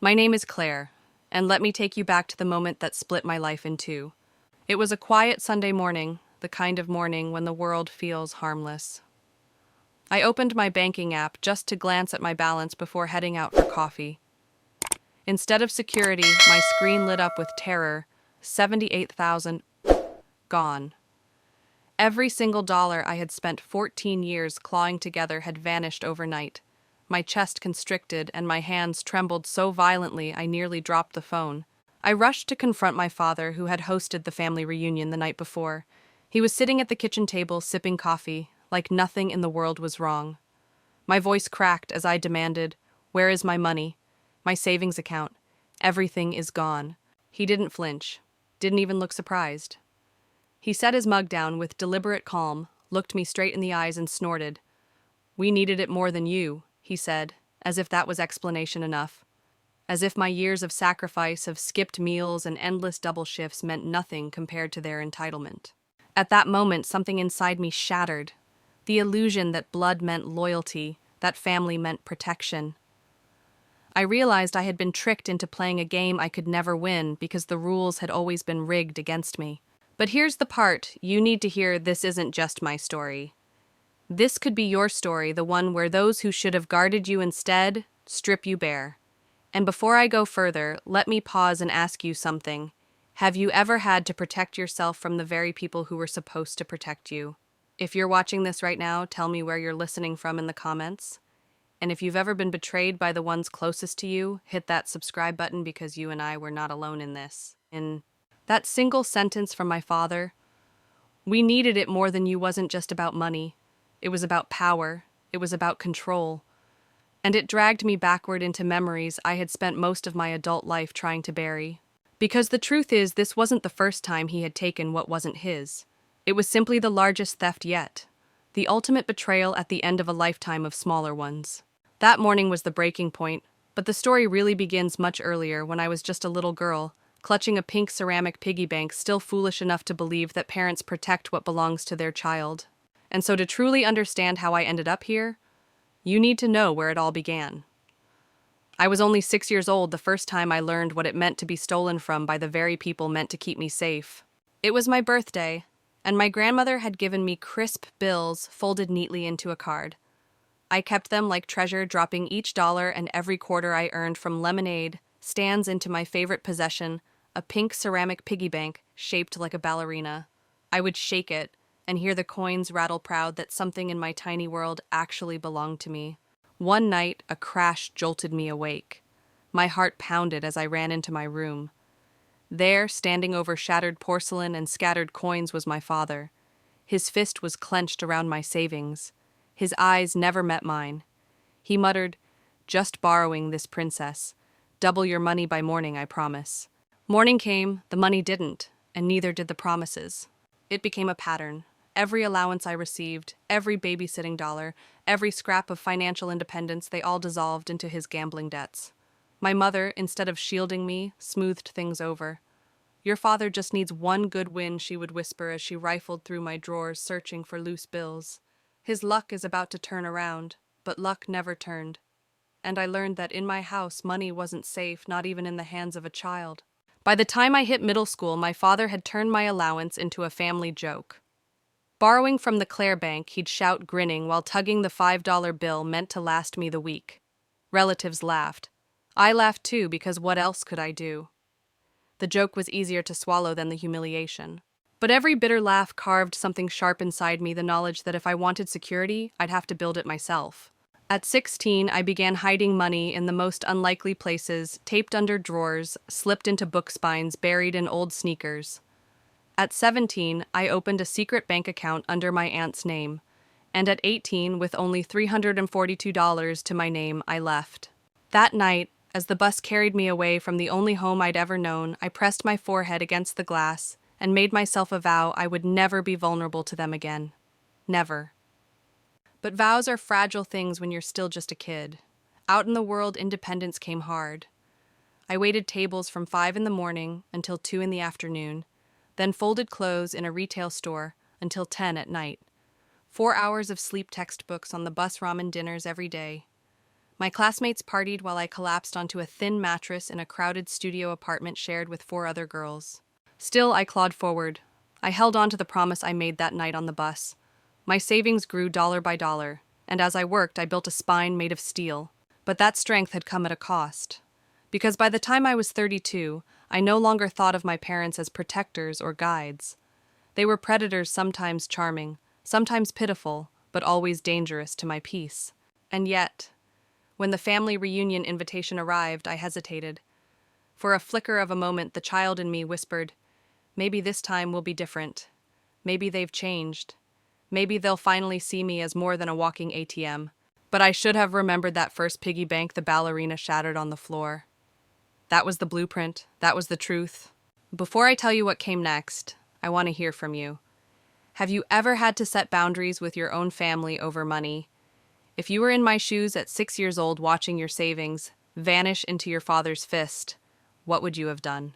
My name is Claire, and let me take you back to the moment that split my life in two. It was a quiet Sunday morning, the kind of morning when the world feels harmless. I opened my banking app just to glance at my balance before heading out for coffee. Instead of security, my screen lit up with terror. 78,000 gone. Every single dollar I had spent 14 years clawing together had vanished overnight. My chest constricted and my hands trembled so violently I nearly dropped the phone. I rushed to confront my father, who had hosted the family reunion the night before. He was sitting at the kitchen table sipping coffee, like nothing in the world was wrong. My voice cracked as I demanded, "Where is my money? My savings account? Everything is gone." He didn't flinch, didn't even look surprised. He set his mug down with deliberate calm, looked me straight in the eyes and snorted. "We needed it more than you," he said, as if that was explanation enough. As if my years of sacrifice, of skipped meals and endless double shifts meant nothing compared to their entitlement. At that moment, something inside me shattered. The illusion that blood meant loyalty, that family meant protection. I realized I had been tricked into playing a game I could never win because the rules had always been rigged against me. But here's the part you need to hear: this isn't just my story. This could be your story, the one where those who should have guarded you instead strip you bare. And before I go further, let me pause and ask you something. Have you ever had to protect yourself from the very people who were supposed to protect you? If you're watching this right now, tell me where you're listening from in the comments. And if you've ever been betrayed by the ones closest to you, hit that subscribe button, because you and I were not alone in this. In that single sentence from my father, "We needed it more than you," wasn't just about money. It was about power. It was about control. And it dragged me backward into memories I had spent most of my adult life trying to bury. Because the truth is, this wasn't the first time he had taken what wasn't his. It was simply the largest theft yet. The ultimate betrayal at the end of a lifetime of smaller ones. That morning was the breaking point, but the story really begins much earlier, when I was just a little girl, clutching a pink ceramic piggy bank, still foolish enough to believe that parents protect what belongs to their child. And so to truly understand how I ended up here, you need to know where it all began. I was only 6 years old the first time I learned what it meant to be stolen from by the very people meant to keep me safe. It was my birthday, and my grandmother had given me crisp bills folded neatly into a card. I kept them like treasure, dropping each dollar and every quarter I earned from lemonade stands into my favorite possession, a pink ceramic piggy bank shaped like a ballerina. I would shake it and hear the coins rattle proud that something in my tiny world actually belonged to me. One night, a crash jolted me awake. My heart pounded as I ran into my room. There, standing over shattered porcelain and scattered coins, was my father. His fist was clenched around my savings. His eyes never met mine. He muttered, "Just borrowing this, princess. Double your money by morning, I promise." Morning came, the money didn't, and neither did the promises. It became a pattern. Every allowance I received, every babysitting dollar, every scrap of financial independence, they all dissolved into his gambling debts. My mother, instead of shielding me, smoothed things over. "Your father just needs one good win," she would whisper as she rifled through my drawers searching for loose bills. "His luck is about to turn around," but luck never turned. And I learned that in my house, money wasn't safe, not even in the hands of a child. By the time I hit middle school, my father had turned my allowance into a family joke. Borrowing from the Claire Bank, he'd shout, grinning, while tugging the $5 bill meant to last me the week. Relatives laughed. I laughed too, because what else could I do? The joke was easier to swallow than the humiliation. But every bitter laugh carved something sharp inside me, the knowledge that if I wanted security, I'd have to build it myself. At 16, I began hiding money in the most unlikely places, taped under drawers, slipped into book spines, buried in old sneakers. At 17, I opened a secret bank account under my aunt's name, and at 18, with only $342 to my name, I left. That night, as the bus carried me away from the only home I'd ever known, I pressed my forehead against the glass and made myself a vow I would never be vulnerable to them again. Never. But vows are fragile things when you're still just a kid. Out in the world, independence came hard. I waited tables from 5 in the morning until 2 in the afternoon, then folded clothes in a retail store until 10 at night. 4 hours of sleep textbooks on the bus, ramen dinners every day. My classmates partied while I collapsed onto a thin mattress in a crowded studio apartment shared with 4 other girls. Still, I clawed forward. I held on to the promise I made that night on the bus. My savings grew dollar by dollar, and as I worked, I built a spine made of steel. But that strength had come at a cost. Because by the time I was 32, I no longer thought of my parents as protectors or guides. They were predators, sometimes charming, sometimes pitiful, but always dangerous to my peace. And yet, when the family reunion invitation arrived, I hesitated. For a flicker of a moment, the child in me whispered, "Maybe this time will be different. Maybe they've changed. Maybe they'll finally see me as more than a walking ATM." But I should have remembered that first piggy bank the ballerina shattered on the floor. That was the blueprint. That was the truth. Before I tell you what came next, I want to hear from you. Have you ever had to set boundaries with your own family over money? If you were in my shoes at 6 years old watching your savings vanish into your father's fist, what would you have done?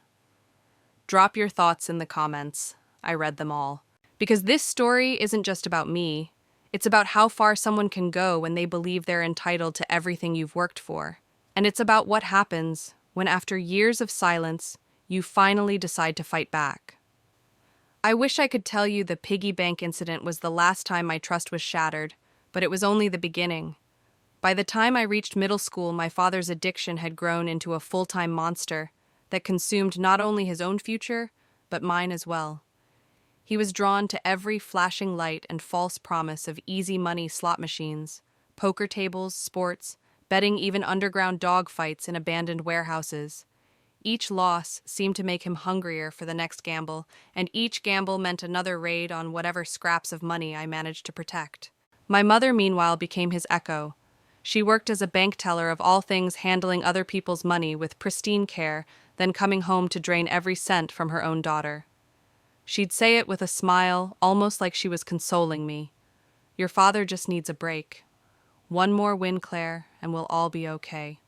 Drop your thoughts in the comments. I read them all. Because this story isn't just about me. It's about how far someone can go when they believe they're entitled to everything you've worked for. And it's about what happens when, after years of silence, you finally decide to fight back. I wish I could tell you the piggy bank incident was the last time my trust was shattered, but it was only the beginning. By the time I reached middle school, my father's addiction had grown into a full-time monster that consumed not only his own future, but mine as well. He was drawn to every flashing light and false promise of easy money slot machines, poker tables, sports, betting, even underground dog fights in abandoned warehouses. Each loss seemed to make him hungrier for the next gamble, and each gamble meant another raid on whatever scraps of money I managed to protect. My mother, meanwhile, became his echo. She worked as a bank teller of all things, handling other people's money with pristine care, then coming home to drain every cent from her own daughter. She'd say it with a smile, almost like she was consoling me. "Your father just needs a break. One more win, Claire, and we'll all be okay."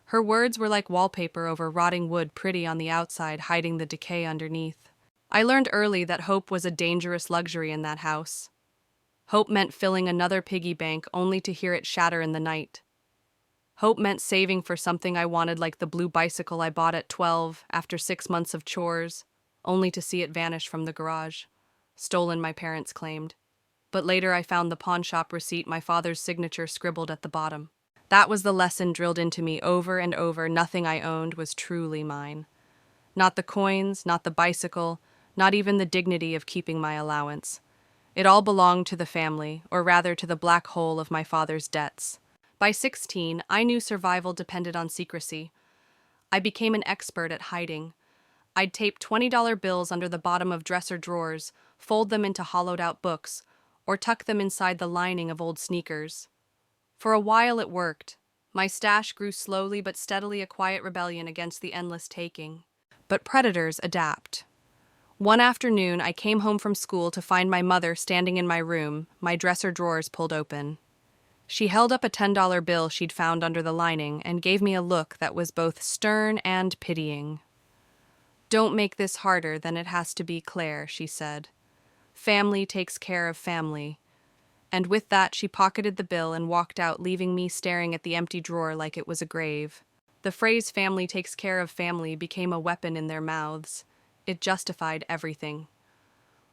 Her words were like wallpaper over rotting wood, pretty on the outside, hiding the decay underneath. I learned early that hope was a dangerous luxury in that house. Hope meant filling another piggy bank only to hear it shatter in the night. Hope meant saving for something I wanted, like the blue bicycle I bought at 12 after 6 months of chores, only to see it vanish from the garage. Stolen, my parents claimed. But later I found the pawn shop receipt, my father's signature scribbled at the bottom. That was the lesson drilled into me over and over. Nothing I owned was truly mine. Not the coins, not the bicycle, not even the dignity of keeping my allowance. It all belonged to the family, or rather to the black hole of my father's debts. By 16, I knew survival depended on secrecy. I became an expert at hiding. I'd tape $20 bills under the bottom of dresser drawers, fold them into hollowed-out books, or tuck them inside the lining of old sneakers. For a while it worked. My stash grew slowly but steadily, a quiet rebellion against the endless taking. But predators adapt. One afternoon, I came home from school to find my mother standing in my room, my dresser drawers pulled open. She held up a $10 bill she'd found under the lining and gave me a look that was both stern and pitying. "Don't make this harder than it has to be, Claire," she said. "Family takes care of family." And with that, she pocketed the bill and walked out, leaving me staring at the empty drawer like it was a grave. The phrase "family takes care of family" became a weapon in their mouths. It justified everything.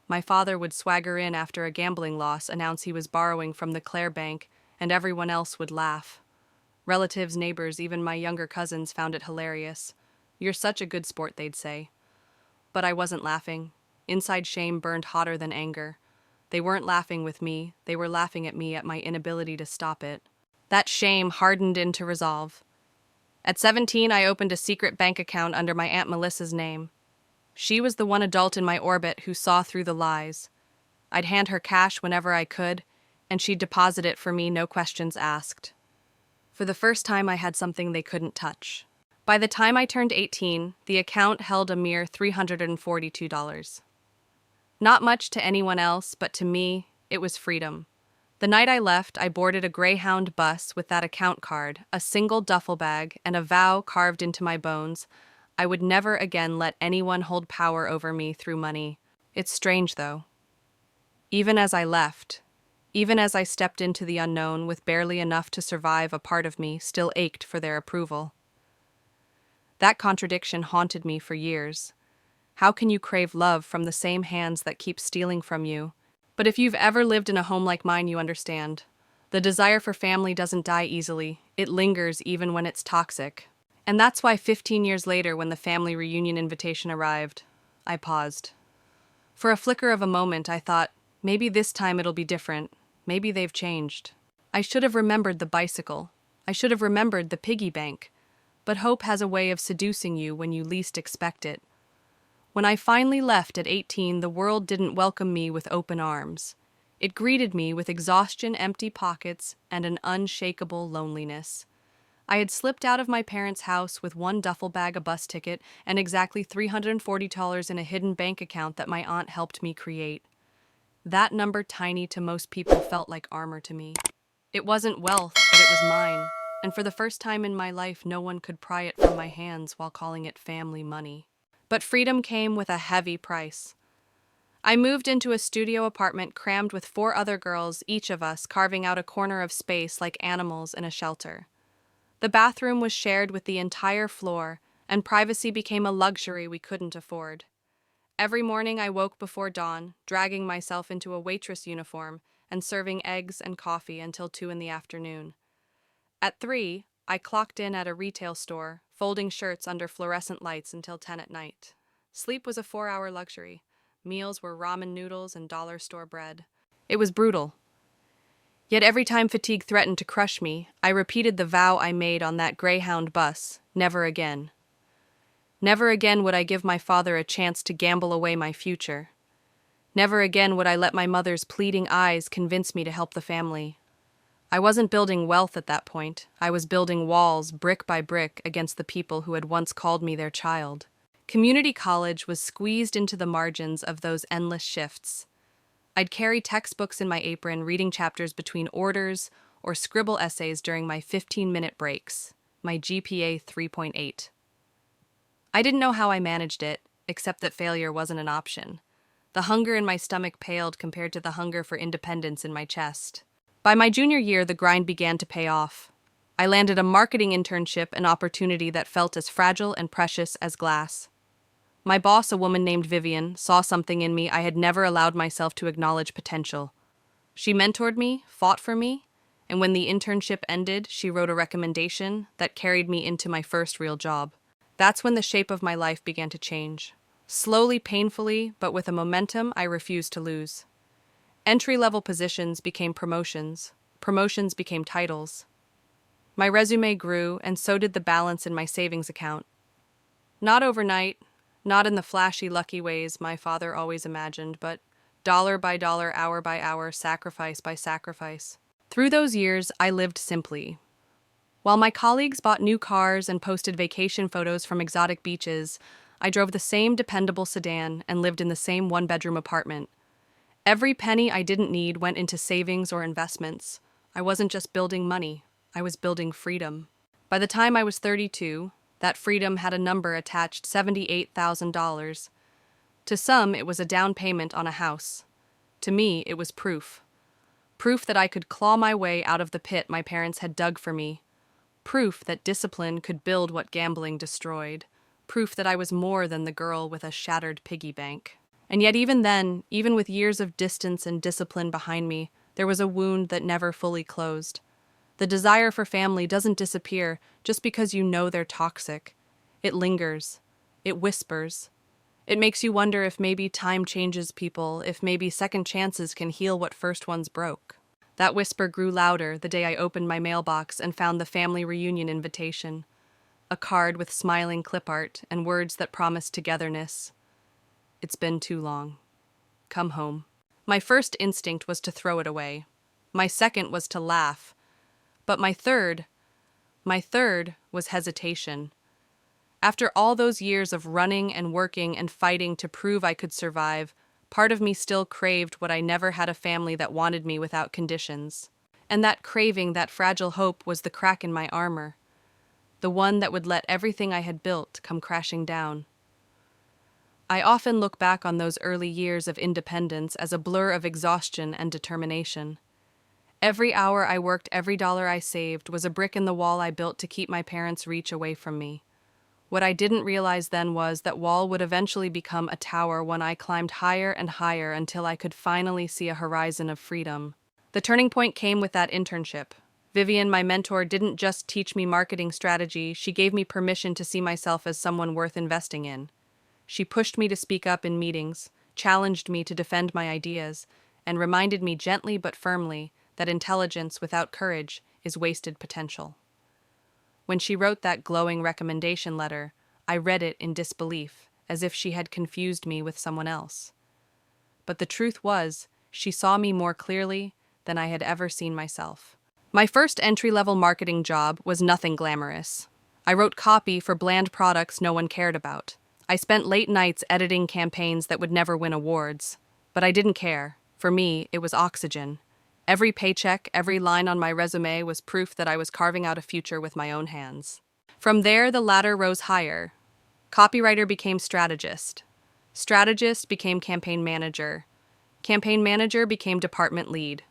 My father would swagger in after a gambling loss, announce he was borrowing from the Claire Bank, and everyone else would laugh. Relatives, neighbors, even my younger cousins found it hilarious. "You're such a good sport," they'd say. But I wasn't laughing. Inside shame burned hotter than anger. They weren't laughing with me, they were laughing at me, at my inability to stop it. That shame hardened into resolve. At 17, I opened a secret bank account under my Aunt Melissa's name. She was the one adult in my orbit who saw through the lies. I'd hand her cash whenever I could, and she'd deposit it for me, no questions asked. For the first time, I had something they couldn't touch. By the time I turned 18, the account held a mere $342. Not much to anyone else, but to me, it was freedom. The night I left, I boarded a Greyhound bus with that account card, a single duffel bag, and a vow carved into my bones. I would never again let anyone hold power over me through money. It's strange, though. Even as I left, Even as I stepped into the unknown with barely enough to survive, a part of me still ached for their approval. That contradiction haunted me for years. How can you crave love from the same hands that keep stealing from you? But if you've ever lived in a home like mine, you understand. The desire for family doesn't die easily. It lingers even when it's toxic. And that's why 15 years later, when the family reunion invitation arrived, I paused. For a flicker of a moment, I thought, maybe this time it'll be different. Maybe they've changed. I should have remembered the bicycle. I should have remembered the piggy bank. But hope has a way of seducing you when you least expect it. When I finally left at 18, the world didn't welcome me with open arms. It greeted me with exhaustion, empty pockets, and an unshakable loneliness. I had slipped out of my parents' house with one duffel bag, a bus ticket, and exactly $340 in a hidden bank account that my aunt helped me create. That number, tiny to most people, felt like armor to me. It wasn't wealth, but it was mine. And for the first time in my life, no one could pry it from my hands while calling it family money. But freedom came with a heavy price. I moved into a studio apartment crammed with 4 other girls, each of us carving out a corner of space like animals in a shelter. The bathroom was shared with the entire floor, and privacy became a luxury we couldn't afford. Every morning I woke before dawn, dragging myself into a waitress uniform and serving eggs and coffee until 2 in the afternoon. At 3, I clocked in at a retail store, folding shirts under fluorescent lights until 10 at night. Sleep was a 4-hour luxury. Meals were ramen noodles and dollar store bread. It was brutal. Yet every time fatigue threatened to crush me, I repeated the vow I made on that Greyhound bus: never again. Never again would I give my father a chance to gamble away my future. Never again would I let my mother's pleading eyes convince me to help the family. I wasn't building wealth at that point. I was building walls, brick by brick, against the people who had once called me their child. Community college was squeezed into the margins of those endless shifts. I'd carry textbooks in my apron, reading chapters between orders, or scribble essays during my 15-minute breaks. My GPA 3.8. I didn't know how I managed it, except that failure wasn't an option. The hunger in my stomach paled compared to the hunger for independence in my chest. By my junior year, the grind began to pay off. I landed a marketing internship, an opportunity that felt as fragile and precious as glass. My boss, a woman named Vivian, saw something in me I had never allowed myself to acknowledge potential. She mentored me, fought for me, and when the internship ended, she wrote a recommendation that carried me into my first real job. That's when the shape of my life began to change. Slowly, painfully, but with a momentum I refused to lose. Entry-level positions became promotions. Promotions became titles. My resume grew, and so did the balance in my savings account. Not overnight, not in the flashy, lucky ways my father always imagined, but dollar by dollar, hour by hour, sacrifice by sacrifice. Through those years, I lived simply. While my colleagues bought new cars and posted vacation photos from exotic beaches, I drove the same dependable sedan and lived in the same one-bedroom apartment. Every penny I didn't need went into savings or investments. I wasn't just building money, I was building freedom. By the time I was 32, that freedom had a number attached: $78,000. To some, it was a down payment on a house. To me, it was proof. Proof that I could claw my way out of the pit my parents had dug for me. Proof that discipline could build what gambling destroyed. Proof that I was more than the girl with a shattered piggy bank. And yet even then, even with years of distance and discipline behind me, there was a wound that never fully closed. The desire for family doesn't disappear just because you know they're toxic. It lingers. It whispers. It makes you wonder if maybe time changes people, if maybe second chances can heal what first ones broke. That whisper grew louder the day I opened my mailbox and found the family reunion invitation. A card with smiling clip art and words that promised togetherness. It's been too long. Come home. My first instinct was to throw it away. My second was to laugh. But my third was hesitation. After all those years of running and working and fighting to prove I could survive, part of me still craved what I never had: a family that wanted me without conditions. And that craving, that fragile hope, was the crack in my armor. The one that would let everything I had built come crashing down. I often look back on those early years of independence as a blur of exhaustion and determination. Every hour I worked, every dollar I saved was a brick in the wall I built to keep my parents' reach away from me. What I didn't realize then was that wall would eventually become a tower when I climbed higher and higher until I could finally see a horizon of freedom. The turning point came with that internship. Vivian, my mentor, didn't just teach me marketing strategy, she gave me permission to see myself as someone worth investing in. She pushed me to speak up in meetings, challenged me to defend my ideas, and reminded me gently but firmly that intelligence without courage is wasted potential. When she wrote that glowing recommendation letter, I read it in disbelief, as if she had confused me with someone else. But the truth was, she saw me more clearly than I had ever seen myself. My first entry-level marketing job was nothing glamorous. I wrote copy for bland products no one cared about. I spent late nights editing campaigns that would never win awards. But I didn't care. For me, it was oxygen. Every paycheck, every line on my resume was proof that I was carving out a future with my own hands. From there, the ladder rose higher. Copywriter became strategist. Strategist became campaign manager. Campaign manager became department lead.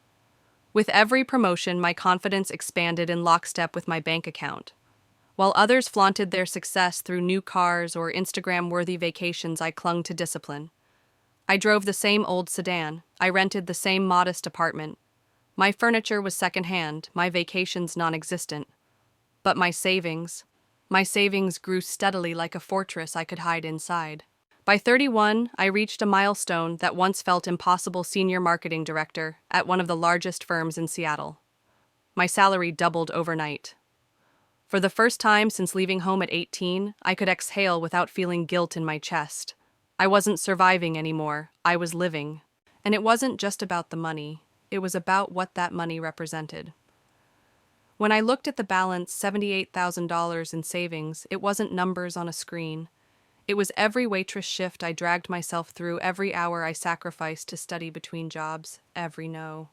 With every promotion, my confidence expanded in lockstep with my bank account. While others flaunted their success through new cars or Instagram-worthy vacations, I clung to discipline. I drove the same old sedan. I rented the same modest apartment. My furniture was secondhand, my vacations non-existent. But my savings grew steadily like a fortress I could hide inside. By 31, I reached a milestone that once felt impossible: senior marketing director at one of the largest firms in Seattle. My salary doubled overnight. For the first time since leaving home at 18, I could exhale without feeling guilt in my chest. I wasn't surviving anymore, I was living. And it wasn't just about the money, it was about what that money represented. When I looked at the balance, $78,000 in savings, it wasn't numbers on a screen. It was every waitress shift I dragged myself through, every hour I sacrificed to study between jobs, every no.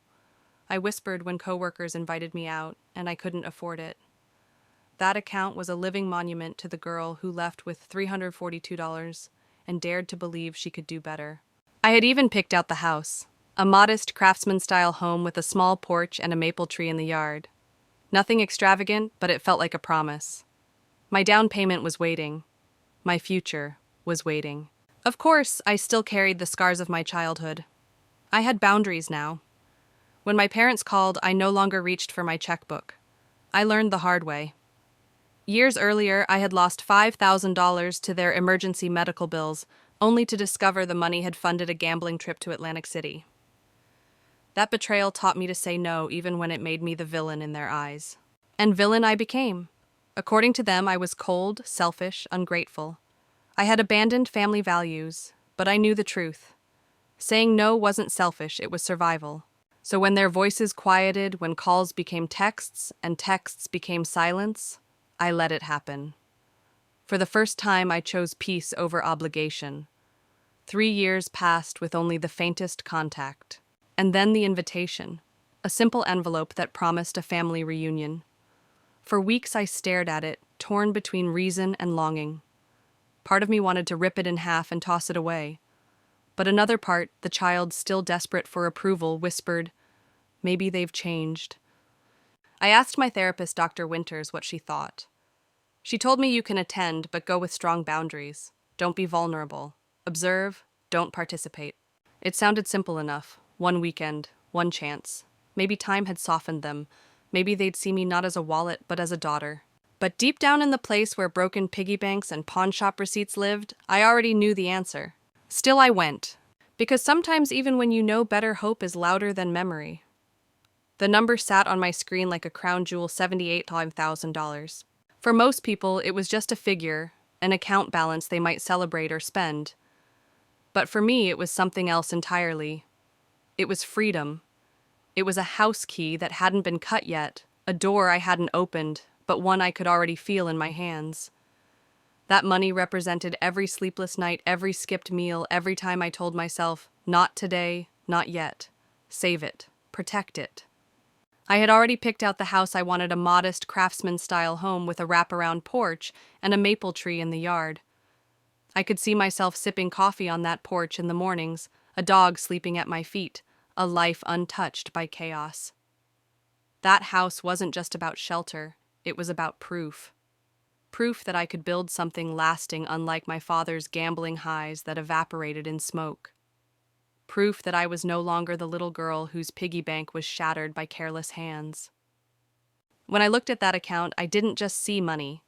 I whispered when coworkers invited me out, and I couldn't afford it. That account was a living monument to the girl who left with $342 and dared to believe she could do better. I had even picked out the house, a modest craftsman-style home with a small porch and a maple tree in the yard. Nothing extravagant, but it felt like a promise. My down payment was waiting. My future was waiting. Of course, I still carried the scars of my childhood. I had boundaries now. When my parents called, I no longer reached for my checkbook. I learned the hard way. Years earlier, I had lost $5,000 to their emergency medical bills, only to discover the money had funded a gambling trip to Atlantic City. That betrayal taught me to say no even when it made me the villain in their eyes. And villain I became. According to them, I was cold, selfish, ungrateful. I had abandoned family values, but I knew the truth. Saying no wasn't selfish, it was survival. So when their voices quieted, when calls became texts and texts became silence, I let it happen. For the first time, I chose peace over obligation. 3 years passed with only the faintest contact. And then the invitation, a simple envelope that promised a family reunion. For weeks I stared at it, torn between reason and longing. Part of me wanted to rip it in half and toss it away. But another part, the child still desperate for approval, whispered, "Maybe they've changed." I asked my therapist, Dr. Winters, what she thought. She told me, "You can attend, but go with strong boundaries. Don't be vulnerable. Observe, don't participate." It sounded simple enough. One weekend, one chance. Maybe time had softened them. Maybe they'd see me not as a wallet, but as a daughter. But deep down in the place where broken piggy banks and pawn shop receipts lived, I already knew the answer. Still I went. Because sometimes even when you know better, hope is louder than memory. The number sat on my screen like a crown jewel: $78,000. For most people, it was just a figure, an account balance they might celebrate or spend. But for me, it was something else entirely. It was freedom. It was a house key that hadn't been cut yet, a door I hadn't opened, but one I could already feel in my hands. That money represented every sleepless night, every skipped meal, every time I told myself, not today, not yet. Save it. Protect it. I had already picked out the house I wanted: a modest craftsman-style home with a wraparound porch and a maple tree in the yard. I could see myself sipping coffee on that porch in the mornings, a dog sleeping at my feet, a life untouched by chaos. That house wasn't just about shelter, it was about proof. Proof that I could build something lasting unlike my father's gambling highs that evaporated in smoke. Proof that I was no longer the little girl whose piggy bank was shattered by careless hands. When I looked at that account, I didn't just see money.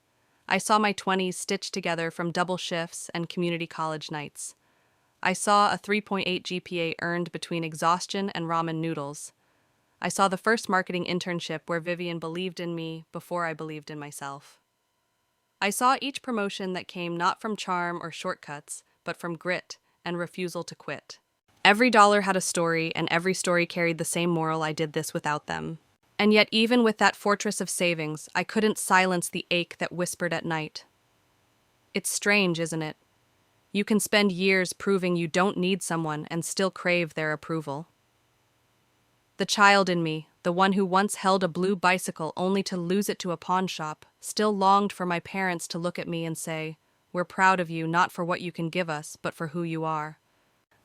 I saw my 20s stitched together from double shifts and community college nights. I saw a 3.8 GPA earned between exhaustion and ramen noodles. I saw the first marketing internship where Vivian believed in me before I believed in myself. I saw each promotion that came not from charm or shortcuts, but from grit and refusal to quit. Every dollar had a story, and every story carried the same moral: I did this without them. And yet, even with that fortress of savings, I couldn't silence the ache that whispered at night. It's strange, isn't it? You can spend years proving you don't need someone and still crave their approval. The child in me, the one who once held a blue bicycle only to lose it to a pawn shop, still longed for my parents to look at me and say, "We're proud of you, not for what you can give us, but for who you are."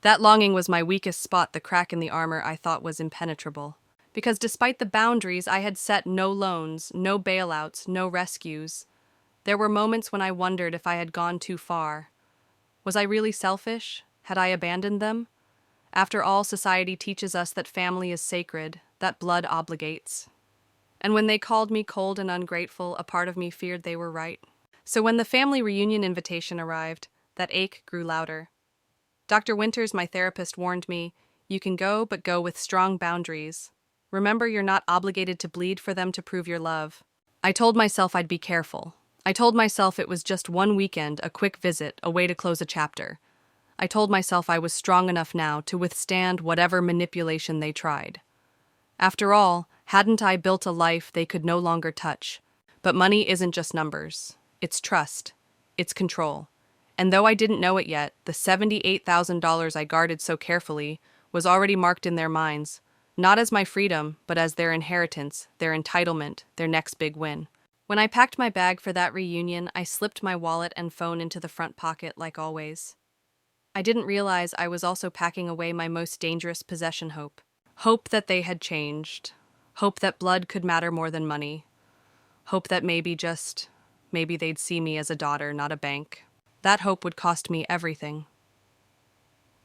That longing was my weakest spot, the crack in the armor I thought was impenetrable. Because despite the boundaries I had set, no loans, no bailouts, no rescues, there were moments when I wondered if I had gone too far. Was I really selfish? Had I abandoned them? After all, society teaches us that family is sacred, that blood obligates. And when they called me cold and ungrateful, a part of me feared they were right. So when the family reunion invitation arrived, that ache grew louder. Dr. Winters, my therapist, warned me, "You can go, but go with strong boundaries. Remember, you're not obligated to bleed for them to prove your love." I told myself I'd be careful. I told myself it was just one weekend, a quick visit, a way to close a chapter. I told myself I was strong enough now to withstand whatever manipulation they tried. After all, hadn't I built a life they could no longer touch? But money isn't just numbers. It's trust. It's control. And though I didn't know it yet, the $78,000 I guarded so carefully was already marked in their minds, not as my freedom, but as their inheritance, their entitlement, their next big win. When I packed my bag for that reunion, I slipped my wallet and phone into the front pocket like always. I didn't realize I was also packing away my most dangerous possession: hope. Hope that they had changed. Hope that blood could matter more than money. Hope that maybe they'd see me as a daughter, not a bank. That hope would cost me everything.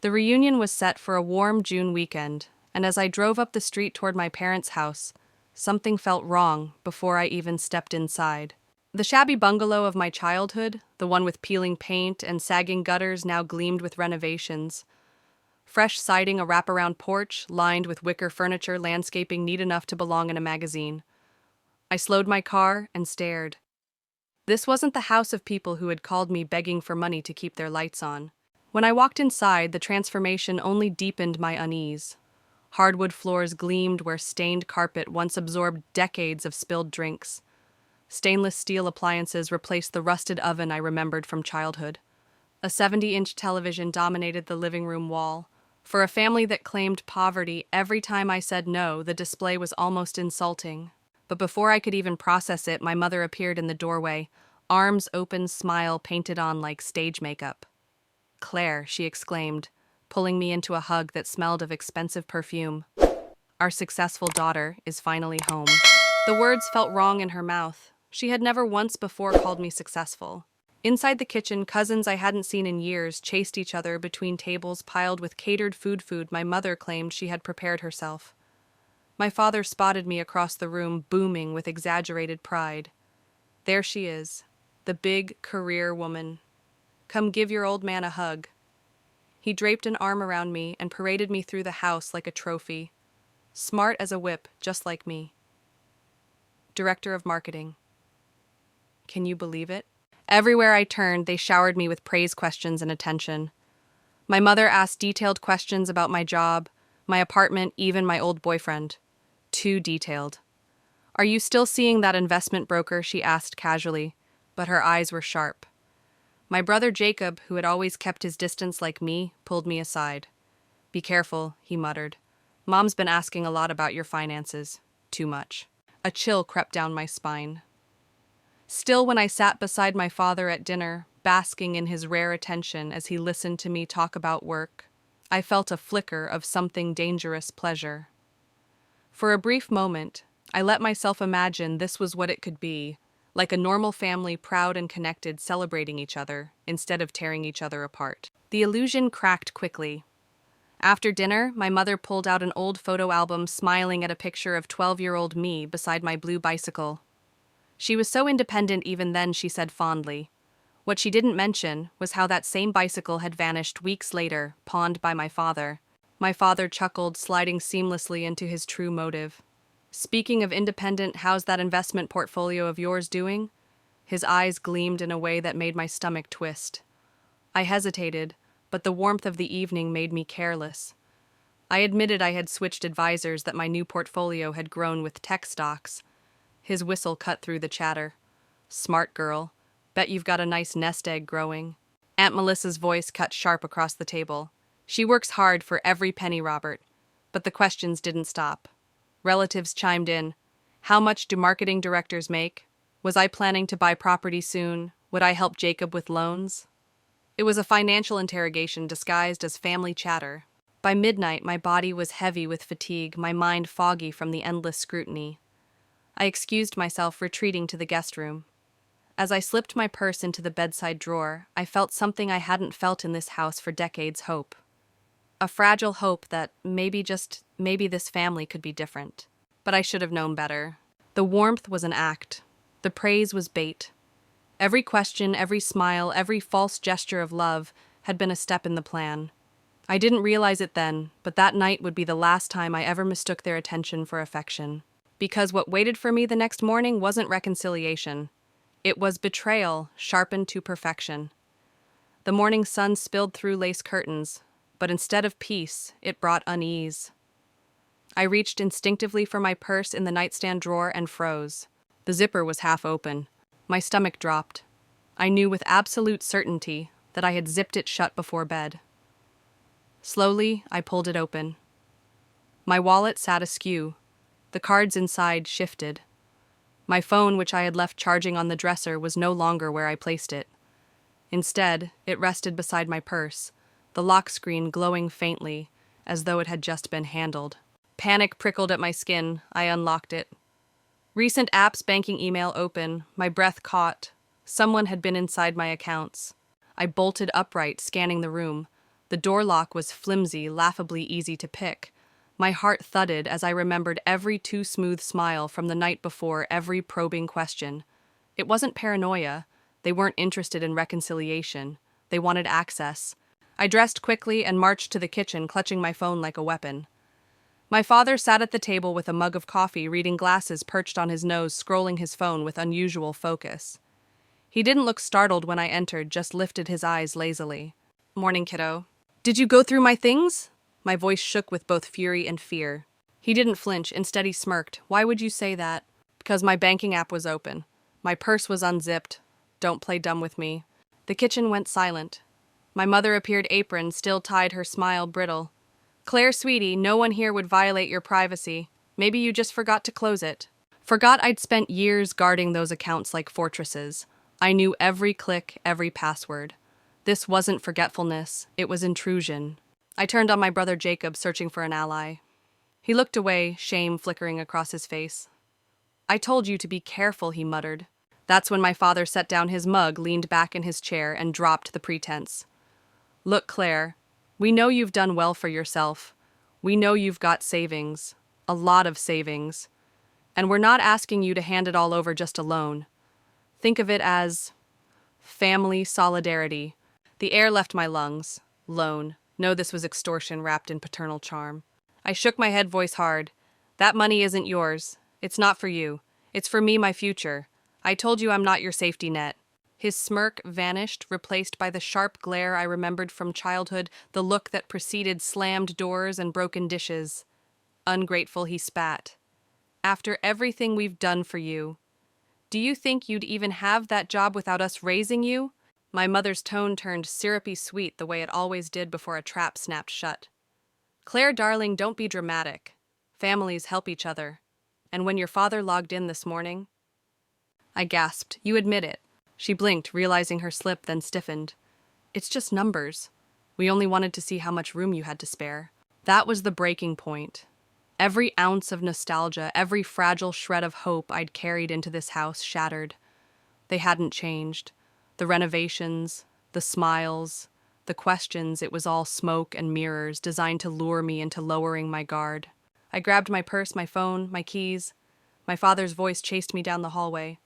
The reunion was set for a warm June weekend, and as I drove up the street toward my parents' house, something felt wrong before I even stepped inside. The shabby bungalow of my childhood, the one with peeling paint and sagging gutters, now gleamed with renovations. Fresh siding, a wraparound porch, lined with wicker furniture, landscaping neat enough to belong in a magazine. I slowed my car and stared. This wasn't the house of people who had called me begging for money to keep their lights on. When I walked inside, the transformation only deepened my unease. Hardwood floors gleamed where stained carpet once absorbed decades of spilled drinks. Stainless steel appliances replaced the rusted oven I remembered from childhood. A 70-inch television dominated the living room wall. For a family that claimed poverty, every time I said no, the display was almost insulting. But before I could even process it, my mother appeared in the doorway, arms open, smile painted on like stage makeup. "Claire," she exclaimed, pulling me into a hug that smelled of expensive perfume. "Our successful daughter is finally home." The words felt wrong in her mouth. She had never once before called me successful. Inside the kitchen, cousins I hadn't seen in years chased each other between tables piled with catered food my mother claimed she had prepared herself. My father spotted me across the room, booming with exaggerated pride. "There she is, the big career woman. Come give your old man a hug." He draped an arm around me and paraded me through the house like a trophy. Smart as a whip, just like me. Director of Marketing. Can you believe it? Everywhere I turned, they showered me with praise questions and attention. My mother asked detailed questions about my job, my apartment, even my old boyfriend. Too detailed. "Are you still seeing that investment broker?" she asked casually, but her eyes were sharp. My brother Jacob, who had always kept his distance like me, pulled me aside. "Be careful," he muttered. "Mom's been asking a lot about your finances. Too much." A chill crept down my spine. Still, when I sat beside my father at dinner, basking in his rare attention as he listened to me talk about work, I felt a flicker of something dangerous pleasure. For a brief moment, I let myself imagine this was what it could be, like a normal family proud and connected celebrating each other instead of tearing each other apart. The illusion cracked quickly. After dinner, my mother pulled out an old photo album smiling at a picture of 12-year-old me beside my blue bicycle. She was so independent even then, she said fondly. What she didn't mention was how that same bicycle had vanished weeks later, pawned by my father. My father chuckled, sliding seamlessly into his true motive. Speaking of independent, how's that investment portfolio of yours doing? His eyes gleamed in a way that made my stomach twist. I hesitated, but the warmth of the evening made me careless. I admitted I had switched advisors, that my new portfolio had grown with tech stocks. His whistle cut through the chatter. Smart girl. Bet you've got a nice nest egg growing. Aunt Melissa's voice cut sharp across the table. She works hard for every penny, Robert. But the questions didn't stop. Relatives chimed in. How much do marketing directors make? Was I planning to buy property soon? Would I help Jacob with loans? It was a financial interrogation disguised as family chatter. By midnight, my body was heavy with fatigue, my mind foggy from the endless scrutiny. I excused myself, retreating to the guest room. As I slipped my purse into the bedside drawer, I felt something I hadn't felt in this house for decades: hope. A fragile hope that maybe, just maybe, this family could be different. But I should have known better. The warmth was an act. The praise was bait. Every question, every smile, every false gesture of love had been a step in the plan. I didn't realize it then, but that night would be the last time I ever mistook their attention for affection. Because what waited for me the next morning wasn't reconciliation. It was betrayal, sharpened to perfection. The morning sun spilled through lace curtains, but instead of peace, it brought unease. I reached instinctively for my purse in the nightstand drawer and froze. The zipper was half open. My stomach dropped. I knew with absolute certainty that I had zipped it shut before bed. Slowly, I pulled it open. My wallet sat askew. The cards inside shifted. My phone, which I had left charging on the dresser, was no longer where I placed it. Instead, it rested beside my purse, the lock screen glowing faintly, as though it had just been handled. Panic prickled at my skin. I unlocked it. Recent apps, banking email open, my breath caught. Someone had been inside my accounts. I bolted upright, scanning the room. The door lock was flimsy, laughably easy to pick. My heart thudded as I remembered every too smooth smile from the night before, every probing question. It wasn't paranoia. They weren't interested in reconciliation. They wanted access. I dressed quickly and marched to the kitchen, clutching my phone like a weapon. My father sat at the table with a mug of coffee, reading glasses perched on his nose, scrolling his phone with unusual focus. He didn't look startled when I entered, just lifted his eyes lazily. Morning, kiddo. Did you go through my things? My voice shook with both fury and fear. He didn't flinch. Instead, he smirked. Why would you say that? Because my banking app was open. My purse was unzipped. Don't play dumb with me. The kitchen went silent. My mother appeared, apron still tied, her smile brittle. Claire, sweetie, no one here would violate your privacy. Maybe you just forgot to close it. Forgot I'd spent years guarding those accounts like fortresses. I knew every click, every password. This wasn't forgetfulness, it was intrusion. I turned on my brother Jacob, searching for an ally. He looked away, shame flickering across his face. I told you to be careful, he muttered. That's when my father set down his mug, leaned back in his chair, and dropped the pretense. Look, Claire, we know you've done well for yourself. We know you've got savings. A lot of savings. And we're not asking you to hand it all over just a loan. Think of it as family solidarity. The air left my lungs. Loan. No, this was extortion wrapped in paternal charm. I shook my head, voice hard. That money isn't yours. It's not for you. It's for me, my future. I told you I'm not your safety net. His smirk vanished, replaced by the sharp glare I remembered from childhood, the look that preceded slammed doors and broken dishes. Ungrateful, he spat. After everything we've done for you, do you think you'd even have that job without us raising you? My mother's tone turned syrupy sweet, the way it always did before a trap snapped shut. Claire, darling, don't be dramatic. Families help each other. And when your father logged in this morning... I gasped. You admit it. She blinked, realizing her slip, then stiffened. It's just numbers. We only wanted to see how much room you had to spare. That was the breaking point. Every ounce of nostalgia, every fragile shred of hope I'd carried into this house shattered. They hadn't changed. The renovations, the smiles, the questions, it was all smoke and mirrors designed to lure me into lowering my guard. I grabbed my purse, my phone, my keys. My father's voice chased me down the hallway.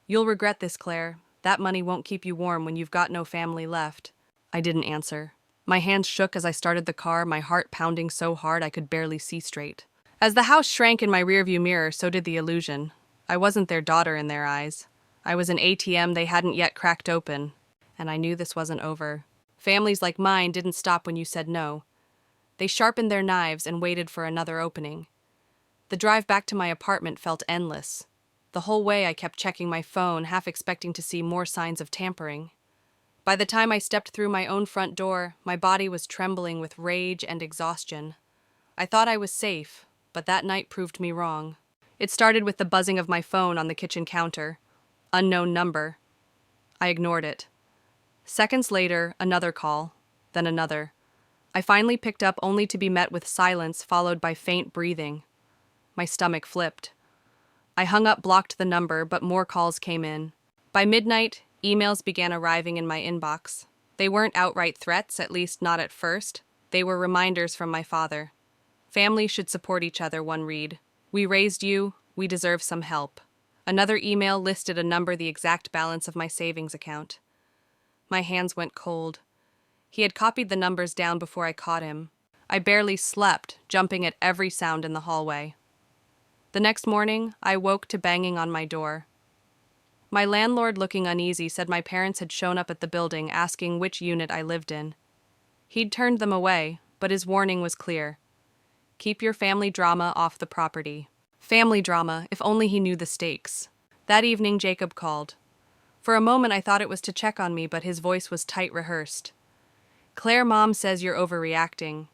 "You'll regret this, Claire. That money won't keep you warm when you've got no family left." I didn't answer. My hands shook as I started the car, my heart pounding so hard I could barely see straight. As the house shrank in my rearview mirror, so did the illusion. I wasn't their daughter in their eyes. I was an ATM they hadn't yet cracked open, and I knew this wasn't over. Families like mine didn't stop when you said no. They sharpened their knives and waited for another opening. The drive back to my apartment felt endless. The whole way I kept checking my phone, half expecting to see more signs of tampering. By the time I stepped through my own front door, my body was trembling with rage and exhaustion. I thought I was safe, but that night proved me wrong. It started with the buzzing of my phone on the kitchen counter. Unknown number. I ignored it. Seconds later, another call, then another. I finally picked up only to be met with silence followed by faint breathing. My stomach flipped. I hung up, blocked the number, but more calls came in. By midnight, emails began arriving in my inbox. They weren't outright threats, at least not at first. They were reminders from my father. "Families should support each other," one read. "We raised you, we deserve some help." Another email listed a number the exact balance of my savings account. My hands went cold. He had copied the numbers down before I caught him. I barely slept, jumping at every sound in the hallway. The next morning, I woke to banging on my door. My landlord, looking uneasy, said my parents had shown up at the building asking which unit I lived in. He'd turned them away, but his warning was clear. Keep your family drama off the property. Family drama, if only he knew the stakes. That evening, Jacob called. For a moment, I thought it was to check on me, but his voice was tight rehearsed. "Claire, Mom says you're overreacting.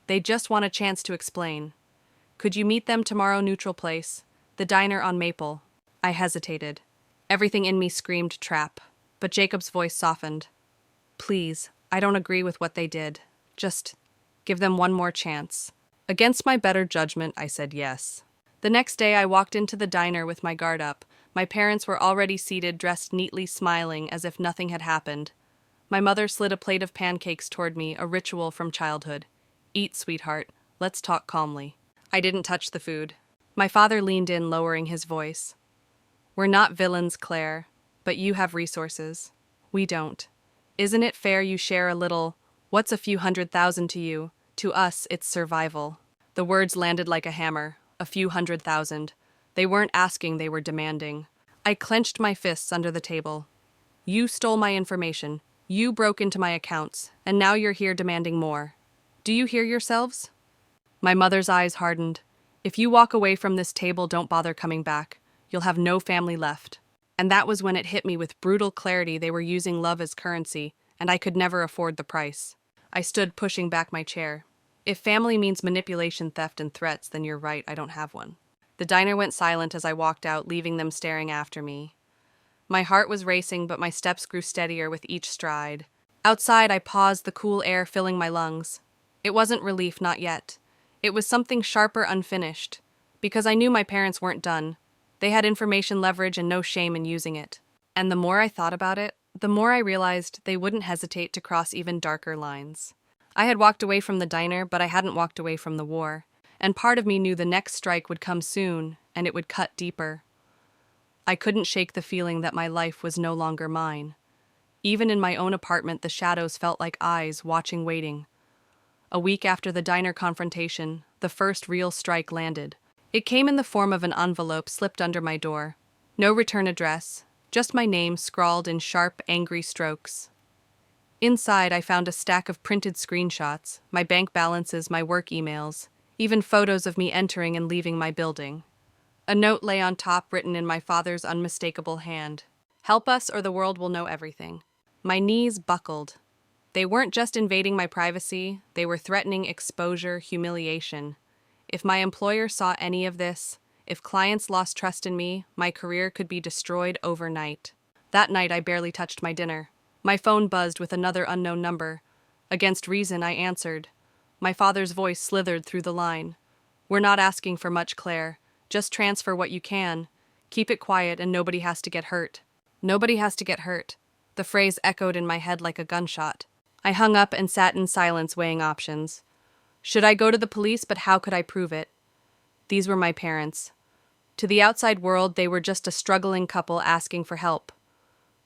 They just want a chance to explain. Could you meet them tomorrow, neutral place? The diner on Maple." I hesitated. Everything in me screamed trap, but Jacob's voice softened. "Please, I don't agree with what they did. Just give them one more chance." Against my better judgment, I said yes. The next day, I walked into the diner with my guard up. My parents were already seated, dressed neatly, smiling as if nothing had happened. My mother slid a plate of pancakes toward me, a ritual from childhood. "Eat, sweetheart. Let's talk calmly." I didn't touch the food. My father leaned in, lowering his voice. "We're not villains, Claire, but you have resources. We don't. Isn't it fair you share a little? What's a few 100,000 to you? To us, it's survival." The words landed like a hammer. A few 100,000. They weren't asking, they were demanding. I clenched my fists under the table. "You stole my information. You broke into my accounts, and now you're here demanding more. Do you hear yourselves?" My mother's eyes hardened. "If you walk away from this table, don't bother coming back. You'll have no family left." And that was when it hit me with brutal clarity. They were using love as currency, and I could never afford the price. I stood, pushing back my chair. If family means manipulation, theft, and threats, then you're right, I don't have one. The diner went silent as I walked out, leaving them staring after me. My heart was racing, but my steps grew steadier with each stride. Outside, I paused, the cool air filling my lungs. It wasn't relief, not yet. It was something sharper, unfinished. Because I knew my parents weren't done. They had information leverage and no shame in using it. And the more I thought about it, the more I realized they wouldn't hesitate to cross even darker lines. I had walked away from the diner, but I hadn't walked away from the war. And part of me knew the next strike would come soon, and it would cut deeper. I couldn't shake the feeling that my life was no longer mine. Even in my own apartment, the shadows felt like eyes watching, waiting. A week after the diner confrontation, the first real strike landed. It came in the form of an envelope slipped under my door. No return address, just my name scrawled in sharp, angry strokes. Inside, I found a stack of printed screenshots, my bank balances, my work emails, even photos of me entering and leaving my building. A note lay on top, written in my father's unmistakable hand. "Help us or the world will know everything." My knees buckled. They weren't just invading my privacy, they were threatening exposure, humiliation. If my employer saw any of this, if clients lost trust in me, my career could be destroyed overnight. That night, I barely touched my dinner. My phone buzzed with another unknown number. Against reason, I answered. My father's voice slithered through the line. We're not asking for much, Claire. Just transfer what you can. Keep it quiet and nobody has to get hurt. Nobody has to get hurt. The phrase echoed in my head like a gunshot. I hung up and sat in silence weighing options. Should I go to the police, but how could I prove it? These were my parents. To the outside world, they were just a struggling couple asking for help.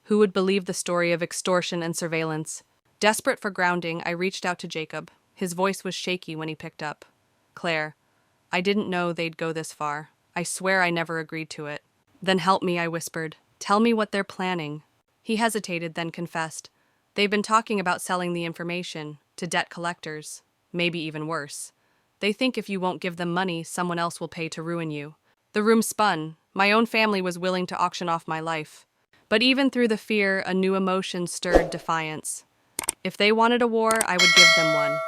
Who would believe the story of extortion and surveillance? Desperate for grounding, I reached out to Jacob. His voice was shaky when he picked up. Claire, I didn't know they'd go this far. I swear I never agreed to it. Then help me, I whispered. Tell me what they're planning. He hesitated, then confessed. They've been talking about selling the information to debt collectors, maybe even worse. They think if you won't give them money, someone else will pay to ruin you. The room spun. My own family was willing to auction off my life. But even through the fear, a new emotion stirred defiance. If they wanted a war, I would give them one.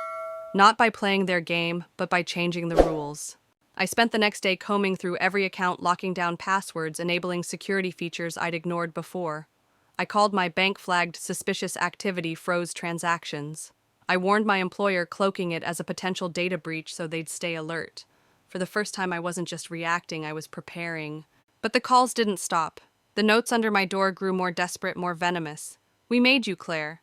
Not by playing their game, but by changing the rules. I spent the next day combing through every account, locking down passwords, enabling security features I'd ignored before. I called my bank, flagged suspicious activity, froze transactions. I warned my employer, cloaking it as a potential data breach so they'd stay alert. For the first time, I wasn't just reacting, I was preparing. But the calls didn't stop. The notes under my door grew more desperate, more venomous. We made you, Claire.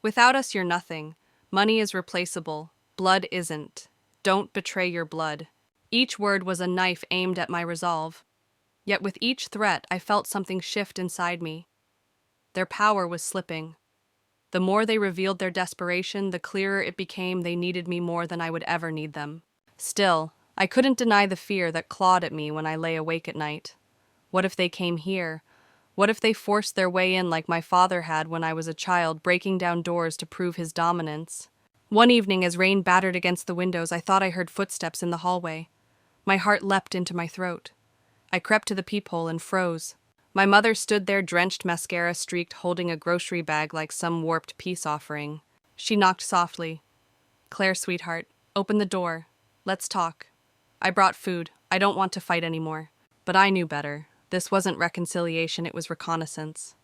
Without us, you're nothing. Money is replaceable. Blood isn't. Don't betray your blood. Each word was a knife aimed at my resolve. Yet with each threat, I felt something shift inside me. Their power was slipping. The more they revealed their desperation, the clearer it became they needed me more than I would ever need them. Still, I couldn't deny the fear that clawed at me when I lay awake at night. What if they came here? What if they forced their way in like my father had when I was a child, breaking down doors to prove his dominance? One evening, as rain battered against the windows, I thought I heard footsteps in the hallway. My heart leapt into my throat. I crept to the peephole and froze. My mother stood there, drenched, mascara streaked, holding a grocery bag like some warped peace offering. She knocked softly. Claire, sweetheart, open the door. Let's talk. I brought food. I don't want to fight anymore. But I knew better. This wasn't reconciliation, it was reconnaissance.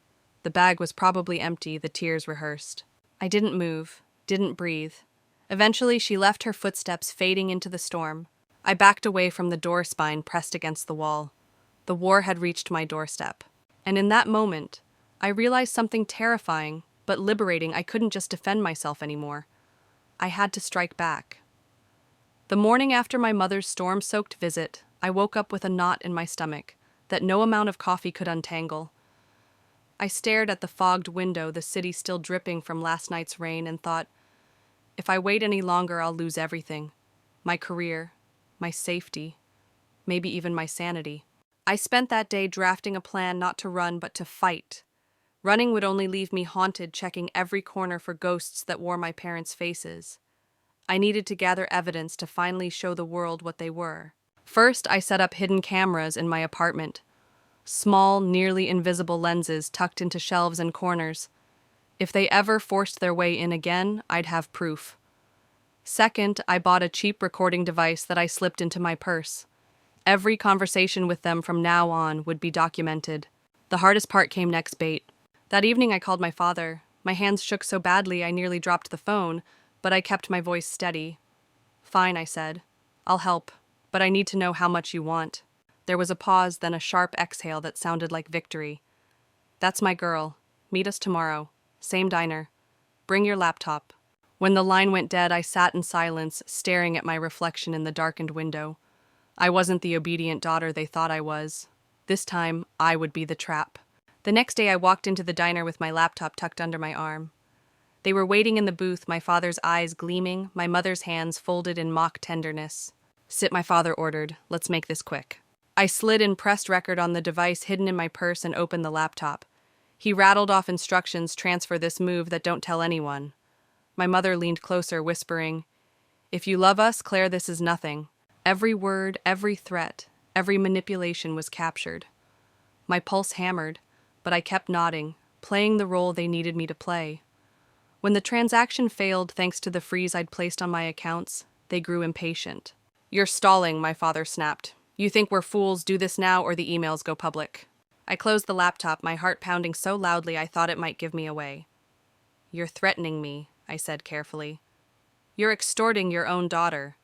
The bag was probably empty, the tears rehearsed. I didn't move, didn't breathe. Eventually, she left, her footsteps fading into the storm. I backed away from the door spine pressed against the wall. The war had reached my doorstep. And in that moment, I realized something terrifying, but liberating. I couldn't just defend myself anymore. I had to strike back. The morning after my mother's storm-soaked visit, I woke up with a knot in my stomach that no amount of coffee could untangle. I stared at the fogged window, the city still dripping from last night's rain, and thought, if I wait any longer, I'll lose everything. My career, my safety, maybe even my sanity. I spent that day drafting a plan not to run, but to fight. Running would only leave me haunted, checking every corner for ghosts that wore my parents' faces. I needed to gather evidence to finally show the world what they were. First, I set up hidden cameras in my apartment. Small, nearly invisible lenses tucked into shelves and corners. If they ever forced their way in again, I'd have proof. Second, I bought a cheap recording device that I slipped into my purse. Every conversation with them from now on would be documented. The hardest part came next, bait. That evening I called my father. My hands shook so badly I nearly dropped the phone, but I kept my voice steady. Fine, I said. I'll help, but I need to know how much you want. There was a pause, then a sharp exhale that sounded like victory. That's my girl. Meet us tomorrow. Same diner. Bring your laptop. When the line went dead, I sat in silence, staring at my reflection in the darkened window. I wasn't the obedient daughter they thought I was. This time, I would be the trap. The next day, I walked into the diner with my laptop tucked under my arm. They were waiting in the booth, my father's eyes gleaming, my mother's hands folded in mock tenderness. Sit, my father ordered. Let's make this quick. I slid in pressed record on the device hidden in my purse and opened the laptop. He rattled off instructions, transfer this move that don't tell anyone. My mother leaned closer, whispering, If you love us, Claire, this is nothing. Every word, every threat, every manipulation was captured. My pulse hammered, but I kept nodding, playing the role they needed me to play. When the transaction failed thanks to the freeze I'd placed on my accounts, they grew impatient. You're stalling, my father snapped. You think we're fools, do this now or the emails go public. I closed the laptop, my heart pounding so loudly I thought it might give me away. You're threatening me, I said carefully. You're extorting your own daughter.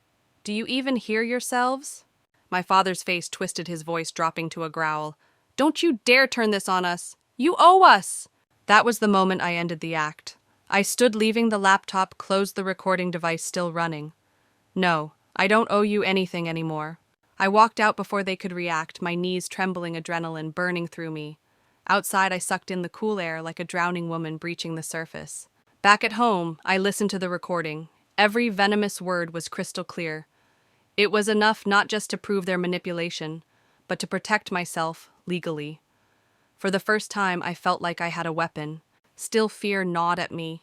Do you even hear yourselves? My father's face twisted, his voice dropping to a growl. Don't you dare turn this on us! You owe us! That was the moment I ended the act. I stood leaving the laptop, closed the recording device still running. No, I don't owe you anything anymore. I walked out before they could react, my knees trembling, adrenaline burning through me. Outside, I sucked in the cool air like a drowning woman breaching the surface. Back at home, I listened to the recording. Every venomous word was crystal clear. It was enough not just to prove their manipulation, but to protect myself legally. For the first time, I felt like I had a weapon. Still, fear gnawed at me.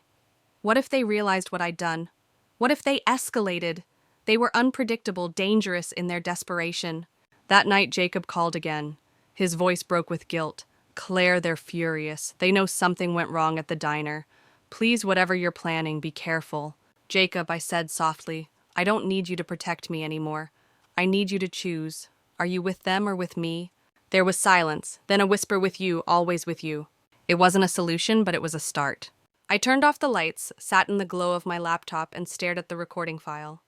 What if they realized what I'd done? What if they escalated? They were unpredictable, dangerous in their desperation. That night, Jacob called again. His voice broke with guilt. Claire, they're furious. They know something went wrong at the diner. Please, whatever you're planning, be careful. Jacob, I said softly, I don't need you to protect me anymore. I need you to choose. Are you with them or with me? There was silence, then a whisper, with you, always with you. It wasn't a solution, but it was a start. I turned off the lights, sat in the glow of my laptop, and stared at the recording file.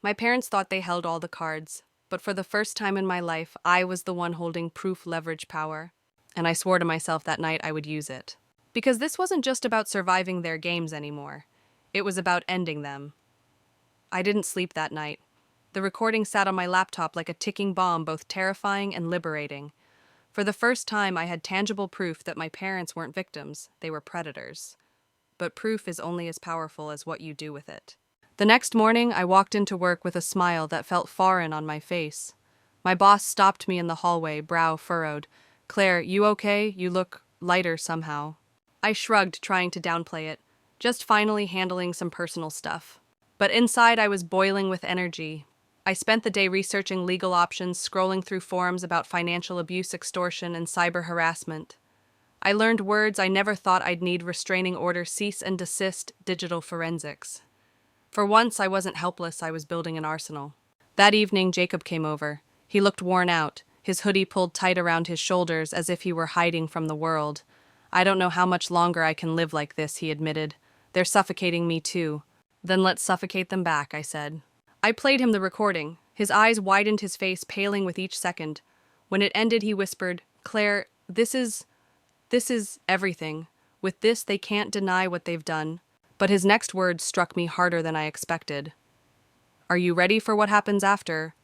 My parents thought they held all the cards, but for the first time in my life, I was the one holding proof leverage power. And I swore to myself that night I would use it. Because this wasn't just about surviving their games anymore. It was about ending them. I didn't sleep that night. The recording sat on my laptop like a ticking bomb, both terrifying and liberating. For the first time, I had tangible proof that my parents weren't victims, they were predators. But proof is only as powerful as what you do with it. The next morning, I walked into work with a smile that felt foreign on my face. My boss stopped me in the hallway, brow furrowed. Claire, you okay? You look lighter somehow. I shrugged, trying to downplay it, just finally handling some personal stuff. But inside, I was boiling with energy. I spent the day researching legal options, scrolling through forums about financial abuse, extortion, and cyber harassment. I learned words I never thought I'd need: restraining order, cease and desist, digital forensics. For once, I wasn't helpless, I was building an arsenal. That evening, Jacob came over. He looked worn out, his hoodie pulled tight around his shoulders as if he were hiding from the world. I don't know how much longer I can live like this, he admitted. They're suffocating me too. Then let's suffocate them back, I said. I played him the recording. His eyes widened, his face paling with each second. When it ended, he whispered, Claire, this is everything. With this, they can't deny what they've done. But his next words struck me harder than I expected. Are you ready for what happens after?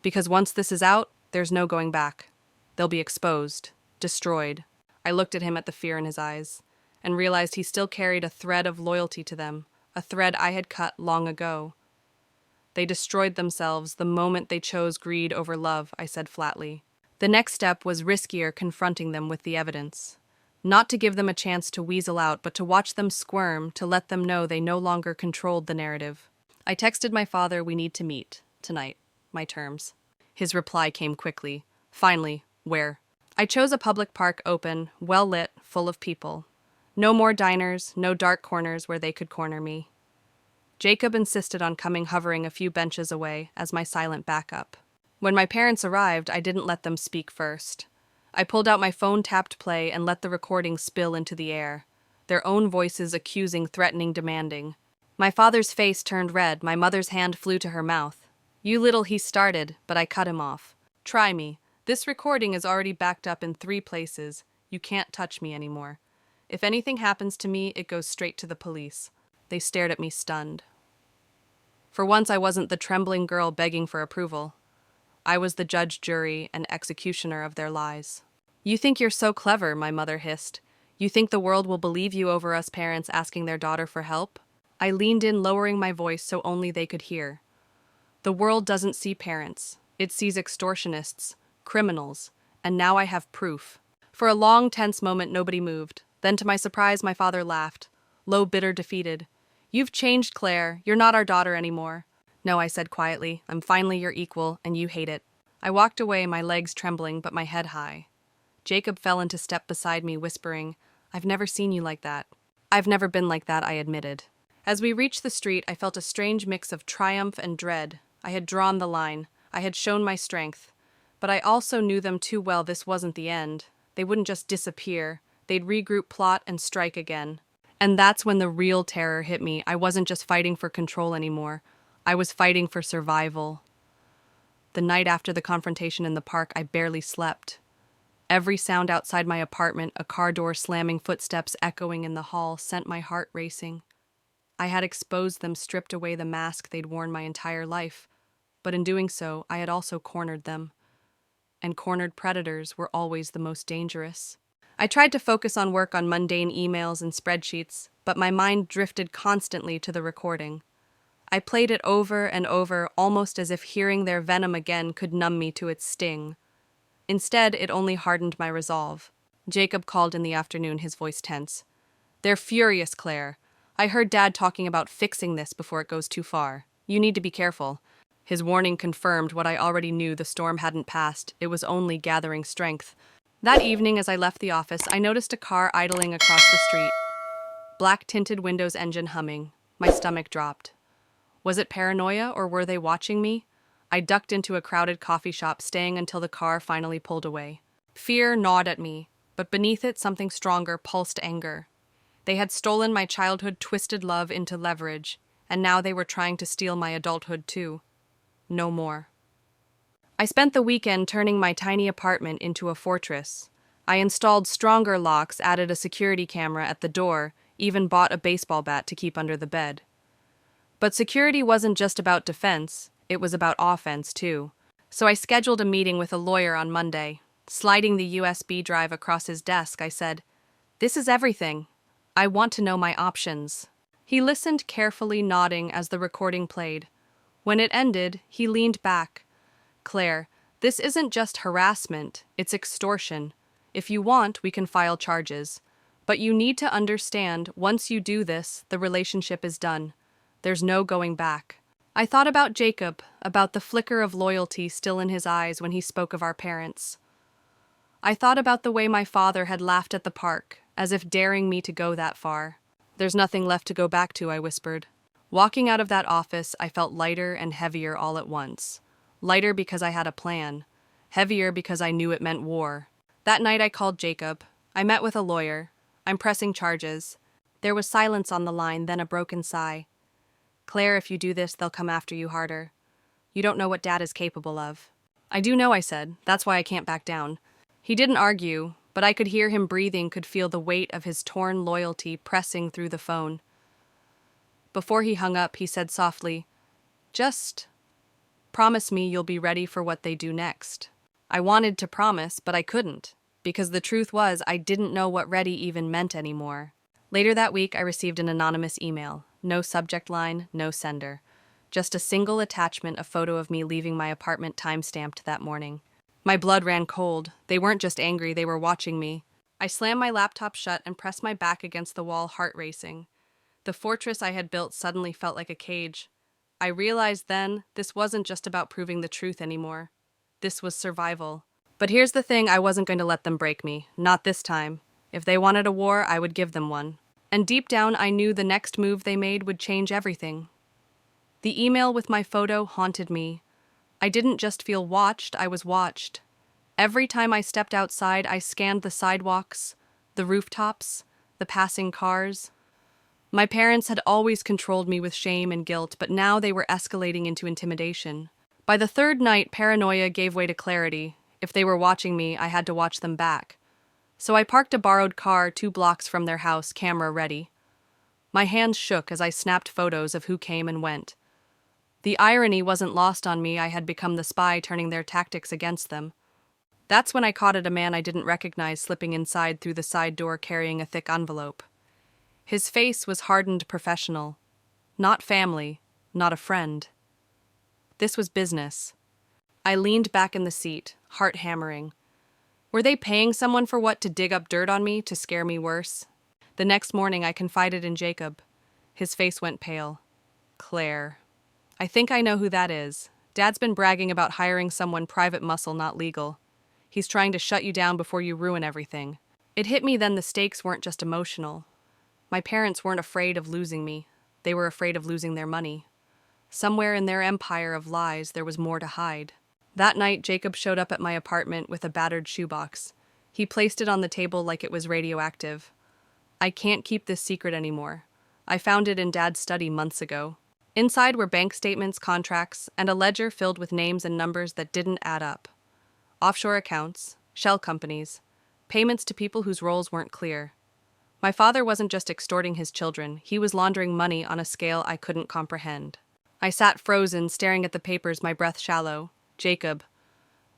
Because once this is out, there's no going back. They'll be exposed, destroyed. I looked at him at the fear in his eyes, and realized he still carried a thread of loyalty to them, a thread I had cut long ago. They destroyed themselves the moment they chose greed over love, I said flatly. The next step was riskier, confronting them with the evidence. Not to give them a chance to weasel out, but to watch them squirm, to let them know they no longer controlled the narrative. I texted my father, we need to meet, tonight, my terms. His reply came quickly. Finally, where? I chose a public park, open, well-lit, full of people. No more diners, no dark corners where they could corner me. Jacob insisted on coming, hovering a few benches away as my silent backup. When my parents arrived, I didn't let them speak first. I pulled out my phone, tapped play, and let the recording spill into the air. Their own voices, accusing, threatening, demanding. My father's face turned red, my mother's hand flew to her mouth. You little, he started, but I cut him off. Try me. This recording is already backed up in 3 places. You can't touch me anymore. If anything happens to me, it goes straight to the police. They stared at me, stunned. For once, I wasn't the trembling girl begging for approval. I was the judge, jury, and executioner of their lies. You think you're so clever, my mother hissed. You think the world will believe you over us parents asking their daughter for help? I leaned in, lowering my voice so only they could hear. The world doesn't see parents. It sees extortionists, criminals, and now I have proof. For a long, tense moment, nobody moved. Then, to my surprise, my father laughed, low, bitter, defeated. You've changed, Claire. You're not our daughter anymore. No, I said quietly. I'm finally your equal, and you hate it. I walked away, my legs trembling, but my head high. Jacob fell into step beside me, whispering, I've never seen you like that. I've never been like that, I admitted. As we reached the street, I felt a strange mix of triumph and dread. I had drawn the line. I had shown my strength. But I also knew them too well. This wasn't the end. They wouldn't just disappear. They'd regroup, plot, and strike again. And that's when the real terror hit me. I wasn't just fighting for control anymore. I was fighting for survival. The night after the confrontation in the park, I barely slept. Every sound outside my apartment, a car door slamming, footsteps echoing in the hall, sent my heart racing. I had exposed them, stripped away the mask they'd worn my entire life, but in doing so, I had also cornered them. And cornered predators were always the most dangerous. I tried to focus on work on mundane emails and spreadsheets, but my mind drifted constantly to the recording. I played it over and over, almost as if hearing their venom again could numb me to its sting. Instead, it only hardened my resolve. Jacob called in the afternoon, his voice tense. "They're furious, Claire. I heard Dad talking about fixing this before it goes too far. You need to be careful." His warning confirmed what I already knew: the storm hadn't passed, it was only gathering strength. That evening, as I left the office, I noticed a car idling across the street. Black-tinted windows, engine humming. My stomach dropped. Was it paranoia, or were they watching me? I ducked into a crowded coffee shop, staying until the car finally pulled away. Fear gnawed at me, but beneath it something stronger pulsed: anger. They had stolen my childhood, twisted love into leverage, and now they were trying to steal my adulthood too. No more. I spent the weekend turning my tiny apartment into a fortress. I installed stronger locks, added a security camera at the door, even bought a baseball bat to keep under the bed. But security wasn't just about defense, it was about offense too. So I scheduled a meeting with a lawyer on Monday. Sliding the USB drive across his desk, I said, "This is everything. I want to know my options." He listened carefully, nodding as the recording played. When it ended, he leaned back. "Claire, this isn't just harassment, it's extortion. If you want, we can file charges. But you need to understand, once you do this, the relationship is done. There's no going back." I thought about Jacob, about the flicker of loyalty still in his eyes when he spoke of our parents. I thought about the way my father had laughed at the park, as if daring me to go that far. "There's nothing left to go back to," I whispered. Walking out of that office, I felt lighter and heavier all at once. Lighter because I had a plan. Heavier because I knew it meant war. That night I called Jacob. I met with a lawyer. "I'm pressing charges." There was silence on the line, then a broken sigh. "Claire, if you do this, they'll come after you harder. You don't know what Dad is capable of." "I do know," I said. "That's why I can't back down." He didn't argue, but I could hear him breathing, could feel the weight of his torn loyalty pressing through the phone. Before he hung up, he said softly, "Just promise me you'll be ready for what they do next." I wanted to promise, but I couldn't, because the truth was I didn't know what ready even meant anymore. Later that week, I received an anonymous email. No subject line, no sender. Just a single attachment, a photo of me leaving my apartment, time-stamped that morning. My blood ran cold. They weren't just angry, they were watching me. I slammed my laptop shut and pressed my back against the wall, heart racing. The fortress I had built suddenly felt like a cage. I realized then this wasn't just about proving the truth anymore. This was survival. But here's the thing, I wasn't going to let them break me. Not this time. If they wanted a war, I would give them one. And deep down, I knew the next move they made would change everything. The email with my photo haunted me. I didn't just feel watched, I was watched. Every time I stepped outside, I scanned the sidewalks, the rooftops, the passing cars. My parents had always controlled me with shame and guilt, but now they were escalating into intimidation. By the third night, paranoia gave way to clarity. If they were watching me, I had to watch them back. So I parked a borrowed car 2 blocks from their house, camera ready. My hands shook as I snapped photos of who came and went. The irony wasn't lost on me. I had become the spy, turning their tactics against them. That's when I caught a man I didn't recognize slipping inside through the side door carrying a thick envelope. His face was hardened professional. Not family, not a friend. This was business. I leaned back in the seat, heart hammering. Were they paying someone for what, to dig up dirt on me, to scare me worse? The next morning I confided in Jacob. His face went pale. "Claire, I think I know who that is. Dad's been bragging about hiring someone private muscle, not legal. He's trying to shut you down before you ruin everything." It hit me then the stakes weren't just emotional. My parents weren't afraid of losing me. They were afraid of losing their money. Somewhere in their empire of lies, there was more to hide. That night, Jacob showed up at my apartment with a battered shoebox. He placed it on the table like it was radioactive. "I can't keep this secret anymore. I found it in Dad's study months ago." Inside were bank statements, contracts, and a ledger filled with names and numbers that didn't add up. Offshore accounts, shell companies, payments to people whose roles weren't clear. My father wasn't just extorting his children, he was laundering money on a scale I couldn't comprehend. I sat frozen, staring at the papers, my breath shallow. Jacob,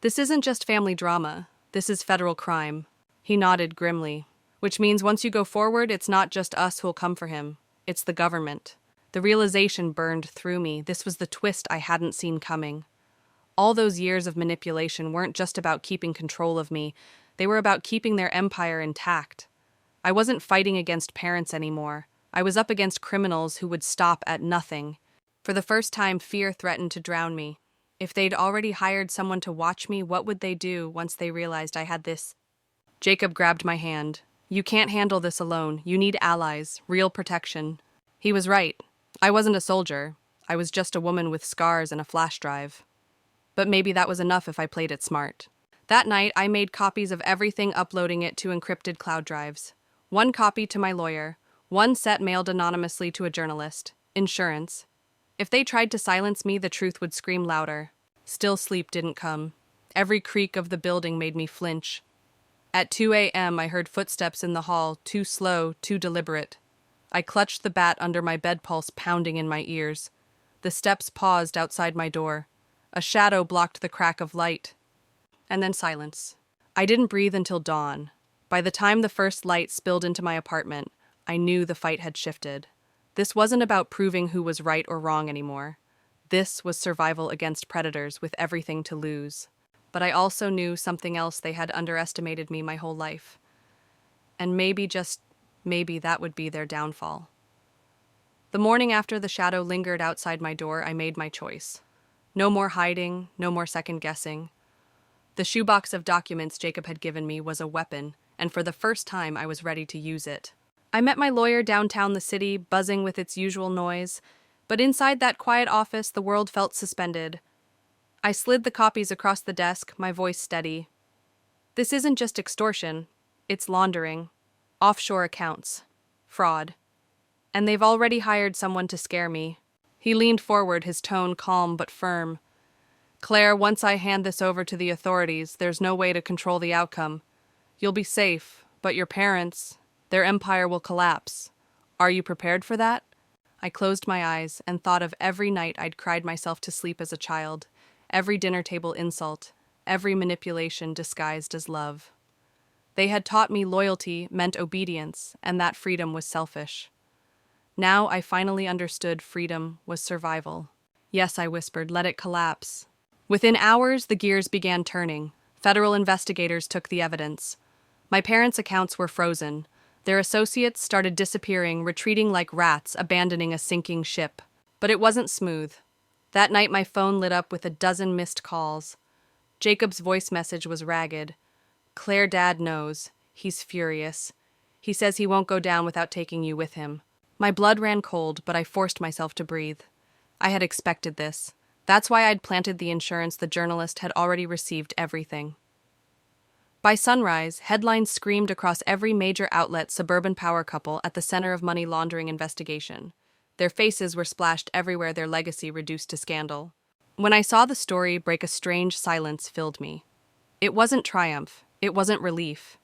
this isn't just family drama. This is federal crime. He nodded grimly. Which means once you go forward, it's not just us who'll come for him. It's the government. The realization burned through me. This was the twist I hadn't seen coming. All those years of manipulation weren't just about keeping control of me. They were about keeping their empire intact. I wasn't fighting against parents anymore. I was up against criminals who would stop at nothing. For the first time, fear threatened to drown me. If they'd already hired someone to watch me, what would they do once they realized I had this? Jacob grabbed my hand. You can't handle this alone. You need allies, real protection. He was right. I wasn't a soldier. I was just a woman with scars and a flash drive. But maybe that was enough if I played it smart. That night, I made copies of everything, uploading it to encrypted cloud drives. One copy to my lawyer, one set mailed anonymously to a journalist. Insurance. If they tried to silence me, the truth would scream louder. Still, sleep didn't come. Every creak of the building made me flinch. At 2 a.m., I heard footsteps in the hall, too slow, too deliberate. I clutched the bat under my bed, pulse pounding in my ears. The steps paused outside my door. A shadow blocked the crack of light. And then silence. I didn't breathe until dawn. By the time the first light spilled into my apartment, I knew the fight had shifted. This wasn't about proving who was right or wrong anymore. This was survival against predators with everything to lose. But I also knew something else: they had underestimated me my whole life. And maybe, just maybe, that would be their downfall. The morning after the shadow lingered outside my door, I made my choice. No more hiding, no more second-guessing. The shoebox of documents Jacob had given me was a weapon, and for the first time I was ready to use it. I met my lawyer downtown the city, buzzing with its usual noise, but inside that quiet office the world felt suspended. I slid the copies across the desk, my voice steady. This isn't just extortion, it's laundering. Offshore accounts. Fraud. And they've already hired someone to scare me. He leaned forward, his tone calm but firm. Claire, once I hand this over to the authorities, there's no way to control the outcome. You'll be safe, but your parents, their empire will collapse. Are you prepared for that? I closed my eyes and thought of every night I'd cried myself to sleep as a child, every dinner table insult, every manipulation disguised as love. They had taught me loyalty meant obedience, and that freedom was selfish. Now I finally understood freedom was survival. Yes, I whispered, let it collapse. Within hours, the gears began turning. Federal investigators took the evidence. My parents' accounts were frozen. Their associates started disappearing, retreating like rats, abandoning a sinking ship. But it wasn't smooth. That night, my phone lit up with a dozen missed calls. Jacob's voice message was ragged. Claire, Dad knows. He's furious. He says he won't go down without taking you with him. My blood ran cold, but I forced myself to breathe. I had expected this. That's why I'd planted the insurance. The journalist had already received everything. By sunrise, headlines screamed across every major outlet: suburban power couple at the center of money laundering investigation. Their faces were splashed everywhere, their legacy reduced to scandal. When I saw the story break, a strange silence filled me. It wasn't triumph. It wasn't relief.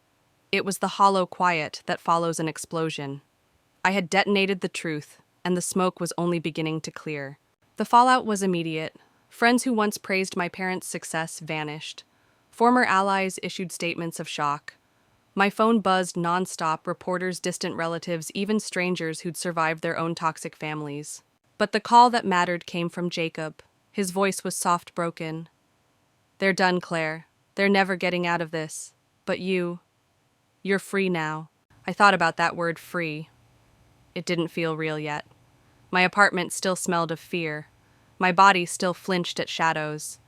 It was the hollow quiet that follows an explosion. I had detonated the truth, and the smoke was only beginning to clear. The fallout was immediate. Friends who once praised my parents' success vanished. Former allies issued statements of shock. My phone buzzed nonstop, reporters, distant relatives, even strangers who'd survived their own toxic families. But the call that mattered came from Jacob. His voice was soft, broken. They're done, Claire. They're never getting out of this. But you're free now. I thought about that word, free. It didn't feel real yet. My apartment still smelled of fear. My body still flinched at shadows.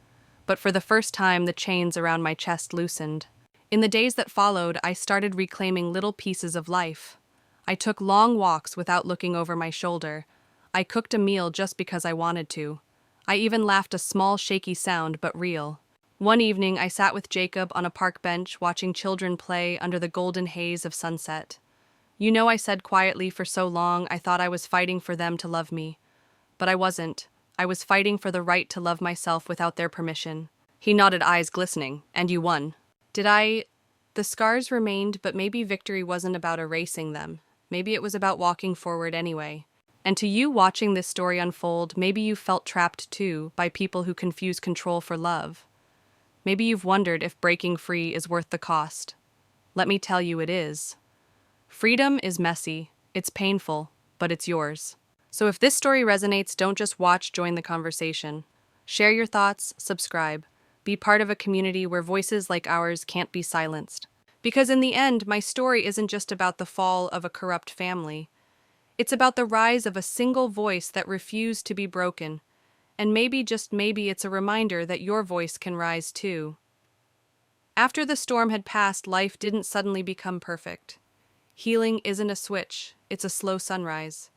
But for the first time, the chains around my chest loosened. In the days that followed, I started reclaiming little pieces of life. I took long walks without looking over my shoulder. I cooked a meal just because I wanted to. I even laughed, a small, shaky sound, but real. One evening, I sat with Jacob on a park bench, watching children play under the golden haze of sunset. You know, I said quietly, for so long I thought I was fighting for them to love me. But I wasn't. I was fighting for the right to love myself without their permission. He nodded, eyes glistening. And you won. Did I? The scars remained, but maybe victory wasn't about erasing them. Maybe it was about walking forward anyway. And to you watching this story unfold, maybe you felt trapped too by people who confuse control for love. Maybe you've wondered if breaking free is worth the cost. Let me tell you it is. Freedom is messy, it's painful, but it's yours. So if this story resonates, don't just watch, join the conversation. Share your thoughts, subscribe. Be part of a community where voices like ours can't be silenced. Because in the end, my story isn't just about the fall of a corrupt family. It's about the rise of a single voice that refused to be broken. And maybe, just maybe, it's a reminder that your voice can rise too. After the storm had passed, life didn't suddenly become perfect. Healing isn't a switch, it's a slow sunrise.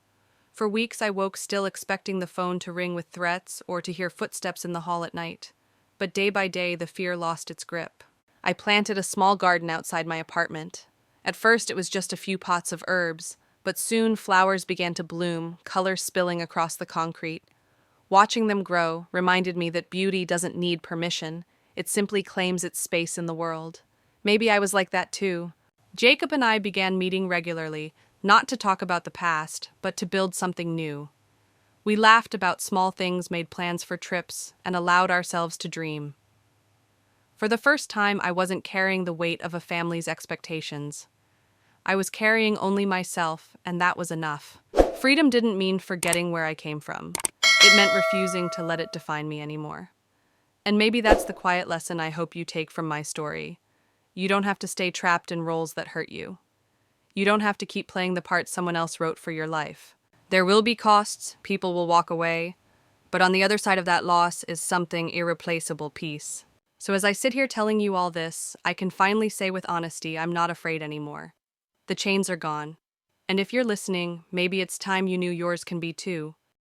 For weeks I woke still expecting the phone to ring with threats or to hear footsteps in the hall at night. But day by day the fear lost its grip. I planted a small garden outside my apartment. At first it was just a few pots of herbs, but soon flowers began to bloom, color spilling across the concrete. Watching them grow reminded me that beauty doesn't need permission, it simply claims its space in the world. Maybe I was like that too. Jacob and I began meeting regularly, not to talk about the past, but to build something new. We laughed about small things, made plans for trips, and allowed ourselves to dream. For the first time, I wasn't carrying the weight of a family's expectations. I was carrying only myself, and that was enough. Freedom didn't mean forgetting where I came from. It meant refusing to let it define me anymore. And maybe that's the quiet lesson I hope you take from my story. You don't have to stay trapped in roles that hurt you. You don't have to keep playing the part someone else wrote for your life. There will be costs, people will walk away, but on the other side of that loss is something irreplaceable: peace. So as I sit here telling you all this, I can finally say with honesty, I'm not afraid anymore. The chains are gone. And if you're listening, maybe it's time you knew yours can be too.